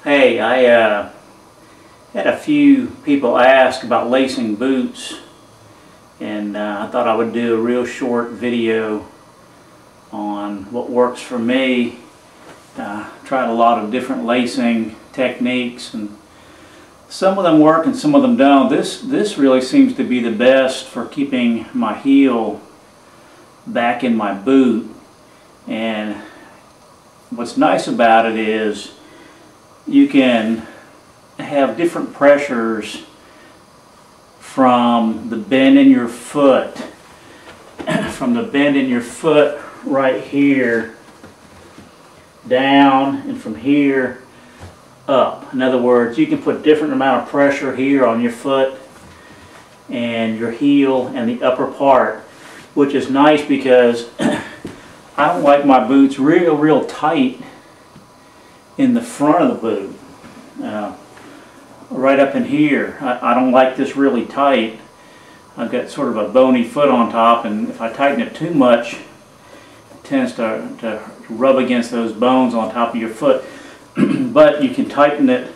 Hey, I had a few people ask about lacing boots, and I thought I would do a real short video on what works for me. Tried a lot of different lacing techniques, and some of them work and some of them don't. This really seems to be the best for keeping my heel back in my boot. And what's nice about it is you can have different pressures from the bend in your foot, from the bend in your foot right here down, and from here up. In other words, you can put different amount of pressure here on your foot and your heel and the upper part, which is nice because I don't like my boots real tight in the front of the boot. Right up in here, I don't like this really tight. I've got sort of a bony foot on top, and if I tighten it too much, it tends to rub against those bones on top of your foot. But you can tighten it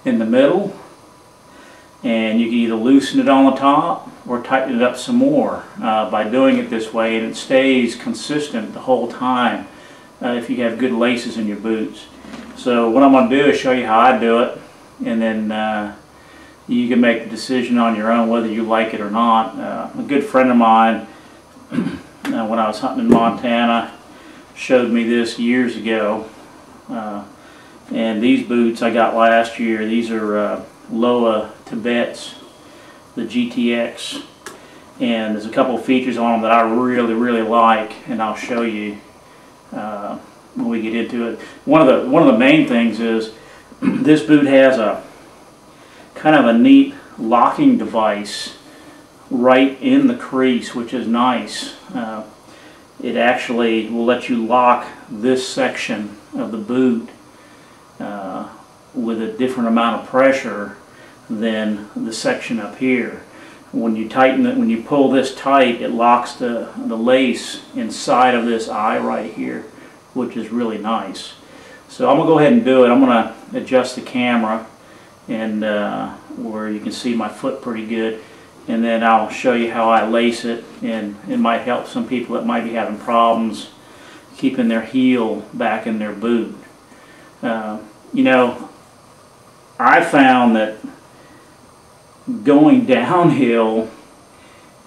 in the middle, and you can either loosen it on the top or tighten it up some more by doing it this way, and it stays consistent the whole time if you have good laces in your boots. So what I'm going to do is show you how I do it, and then you can make the decision on your own whether you like it or not. A good friend of mine, when I was hunting in Montana, showed me this years ago. And these boots I got last year. These are Loa Tibets, the GTX, and there's a couple of features on them that I really like, and I'll show you when we get into it. One of the main things is this boot has a kind of a neat locking device right in the crease, which is nice. It actually will let you lock this section of the boot with a different amount of pressure than the section up here. When you tighten it, when you pull this tight, it locks the lace inside of this eye right here, which is really nice. So I'm going to go ahead and do it. I'm going to adjust the camera and where you can see my foot pretty good, and then I'll show you how I lace it, and it might help some people that might be having problems keeping their heel back in their boot. You know, I found that going downhill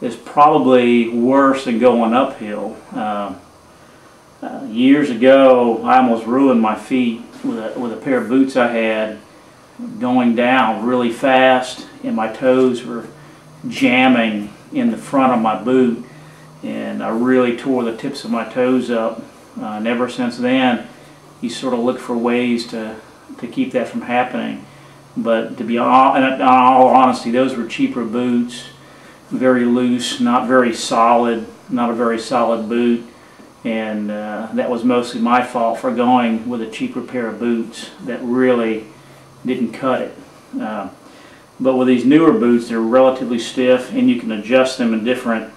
is probably worse than going uphill. Years ago, I almost ruined my feet with a pair of boots I had, going down really fast, and my toes were jamming in the front of my boot, and I really tore the tips of my toes up. And ever since then, you sort of look for ways to keep that from happening. But to be in all honesty, those were cheaper boots, very loose, not very solid, not a very solid boot, and that was mostly my fault for going with a cheaper pair of boots that really didn't cut it. But with these newer boots, they're relatively stiff, and you can adjust them in different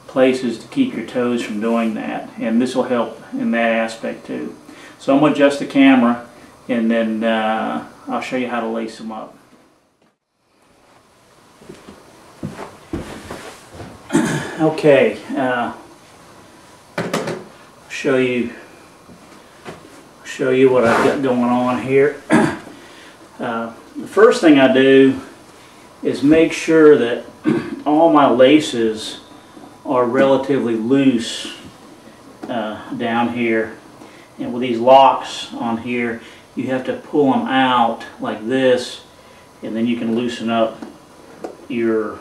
places to keep your toes from doing that, and this will help in that aspect too. So I'm going to adjust the camera, and then I'll show you how to lace them up. Okay, show you what I've got going on here. The first thing I do is make sure that all my laces are relatively loose down here, and with these locks on here, you have to pull them out like this, and then you can loosen up your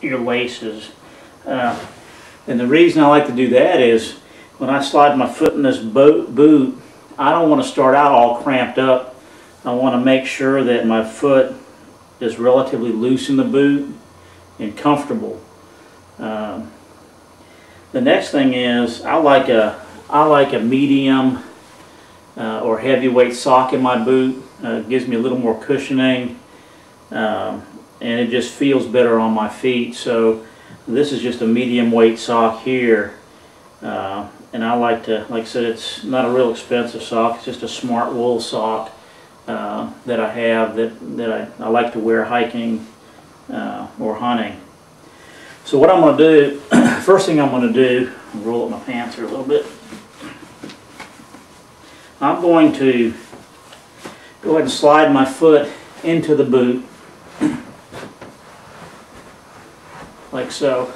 laces. And the reason I like to do that is when I slide my foot in this boot, I don't want to start out all cramped up. I want to make sure that my foot is relatively loose in the boot and comfortable. The next thing is I like a medium or heavyweight sock in my boot. It gives me a little more cushioning, and it just feels better on my feet. So this is just a medium weight sock here, and I like I said, it's not a real expensive sock. It's just a smart wool sock, that I have that I like to wear hiking or hunting. So what I'm going to do, first thing I'm going to do, roll up my pants here a little bit. I'm going to go ahead and slide my foot into the boot, like so.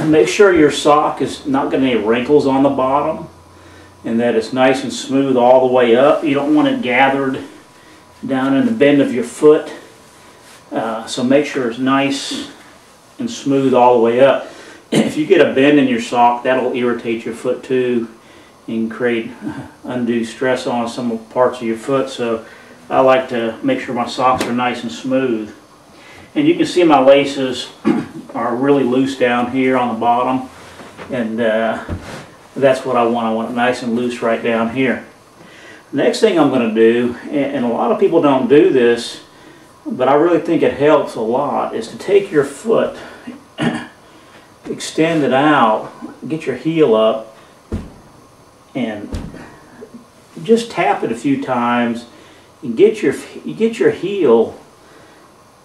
Make sure your sock is not got any wrinkles on the bottom and that it's nice and smooth all the way up. You don't want it gathered down in the bend of your foot. So make sure it's nice and smooth all the way up. If you get a bend in your sock, that'll irritate your foot too and create undue stress on some parts of your foot. So I like to make sure my socks are nice and smooth. And you can see my laces are really loose down here on the bottom, and that's what I want. I want it nice and loose right down here. Next thing I'm going to do, and a lot of people don't do this, but I really think it helps a lot, is to take your foot, extend it out, get your heel up, and just tap it a few times, and get your heel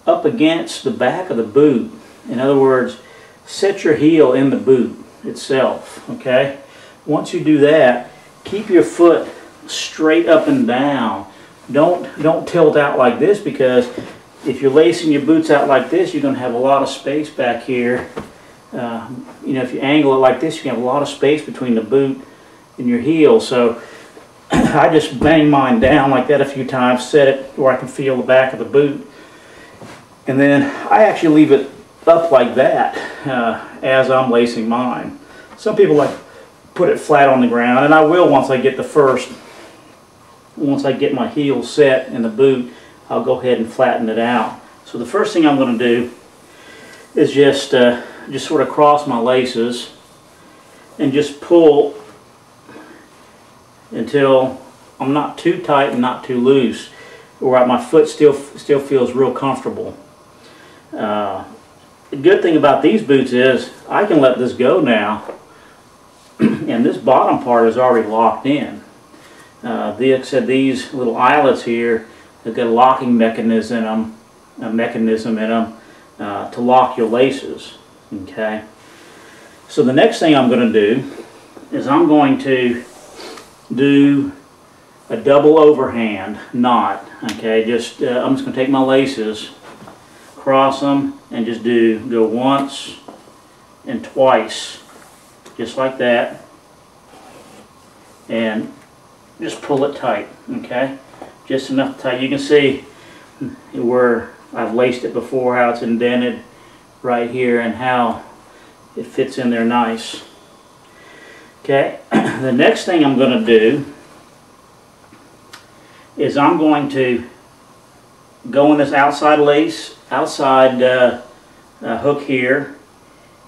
up against the back of the boot. In other words, set your heel in the boot itself, okay? Once you do that, keep your foot straight up and down. Don't tilt out like this, because if you're lacing your boots out like this, you're going to have a lot of space back here. You know, if you angle it like this, you can have a lot of space between the boot and your heel. So I just bang mine down like that a few times, set it where I can feel the back of the boot. And then I actually leave it up like that as I'm lacing mine. Some people like put it flat on the ground, and I will once I get my heel set in the boot, I'll go ahead and flatten it out. So the first thing I'm going to do is just sort of cross my laces and just pull until I'm not too tight and not too loose, where my foot still feels real comfortable. The good thing about these boots is I can let this go now, and this bottom part is already locked in. These little eyelets here, they've got a locking mechanism in them to lock your laces. Okay. So the next thing I'm going to do is I'm going to do a double overhand knot. Okay. I'm just going to take my laces, cross them, and just go once and twice, just like that, and just pull it tight. Okay, just enough tight. You can see where I've laced it before, how it's indented right here, and how it fits in there nice. Okay, the next thing I'm going to do is I'm going to go in this outside hook here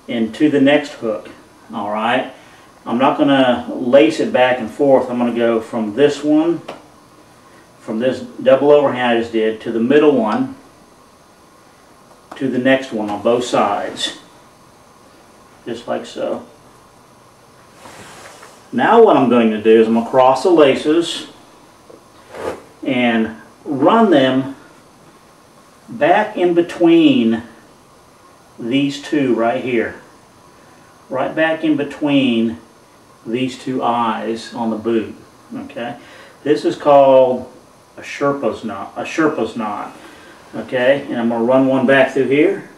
into the next hook. All right, I'm not going to lace it back and forth. I'm going to go from this one, from this double overhand I just did, to the middle one, to the next one on both sides, just like so. Now what I'm going to do is I'm going to cross the laces and run them back in between these two right here. Right back in between these two eyes on the boot. Okay? This is called a Sherpa's knot. Okay? And I'm going to run one back through here.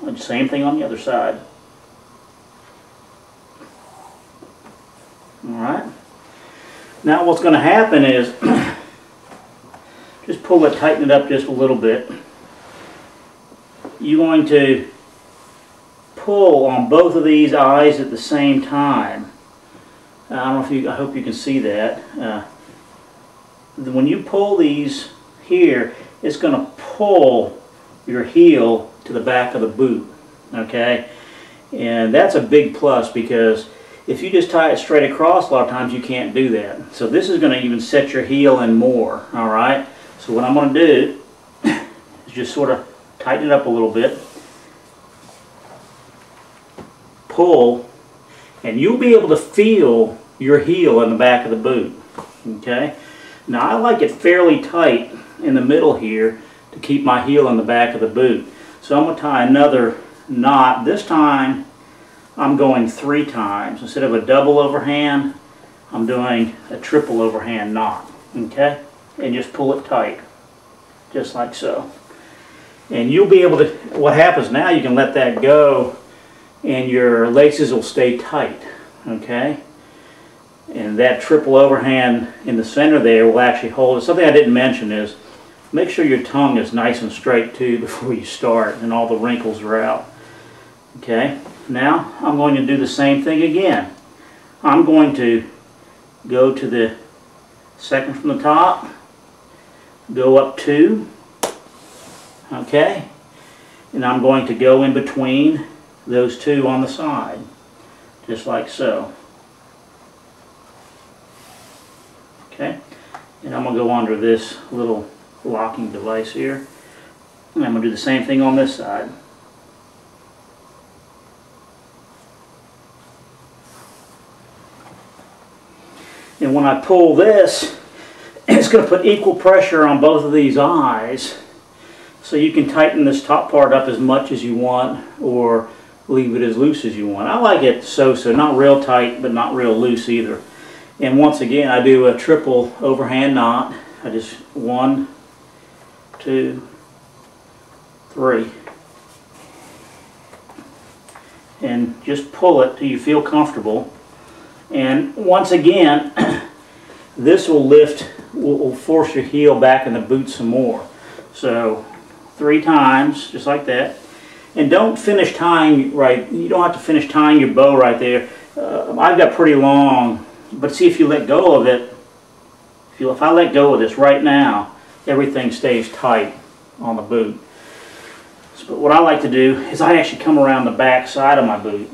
And same thing on the other side. Alright? Now what's going to happen is just pull it, tighten it up just a little bit. You're going to pull on both of these eyes at the same time. I don't know if I hope you can see that. When you pull these here, it's going to pull your heel to the back of the boot. Okay? And that's a big plus, because if you just tie it straight across, a lot of times you can't do that. So this is going to even set your heel in more. Alright? So what I'm going to do is just sort of tighten it up a little bit, pull, and you'll be able to feel your heel in the back of the boot. Okay? Now I like it fairly tight in the middle here to keep my heel in the back of the boot. So I'm going to tie another knot. This time I'm going 3 times. Instead of a double overhand, I'm doing a triple overhand knot. Okay? And just pull it tight. Just like so. And you'll be able to, what happens now, you can let that go and your laces will stay tight. Okay? And that triple overhand in the center there will actually hold it. Something I didn't mention is make sure your tongue is nice and straight too before you start and all the wrinkles are out. Okay, now I'm going to do the same thing again. I'm going to go to the second from the top, go up 2, okay, and I'm going to go in between those 2 on the side, just like so. Okay, and I'm going to go under this little locking device here, and I'm going to do the same thing on this side. And when I pull this, it's going to put equal pressure on both of these eyes, so you can tighten this top part up as much as you want or leave it as loose as you want. I like it so not real tight but not real loose either. And once again, I do a triple overhand knot. I just 1, 2, 3. And just pull it till you feel comfortable. And once again, this will lift, will force your heel back in the boot some more. So 3 times, just like that. And don't finish tying right, you don't have to finish tying your bow right there. I've got pretty long. But see, if you let go of it, if I let go of this right now, everything stays tight on the boot. But what I like to do is I actually come around the back side of my boot,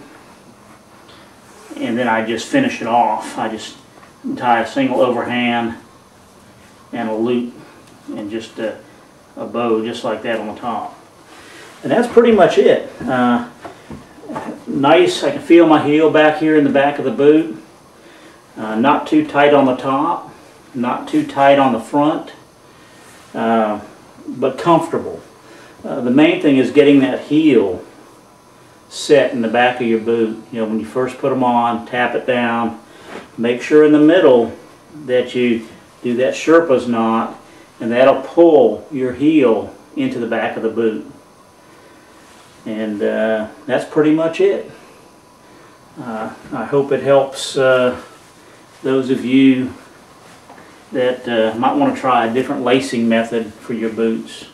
and then I just finish it off. I just tie a single overhand and a loop and just a bow just like that on the top. And that's pretty much it. Nice, I can feel my heel back here in the back of the boot. Not too tight on the top, not too tight on the front, but comfortable. The main thing is getting that heel set in the back of your boot. You know, when you first put them on, tap it down. Make sure in the middle that you do that Sherpa's knot, and that'll pull your heel into the back of the boot. And that's pretty much it. I hope it helps those of you that might want to try a different lacing method for your boots.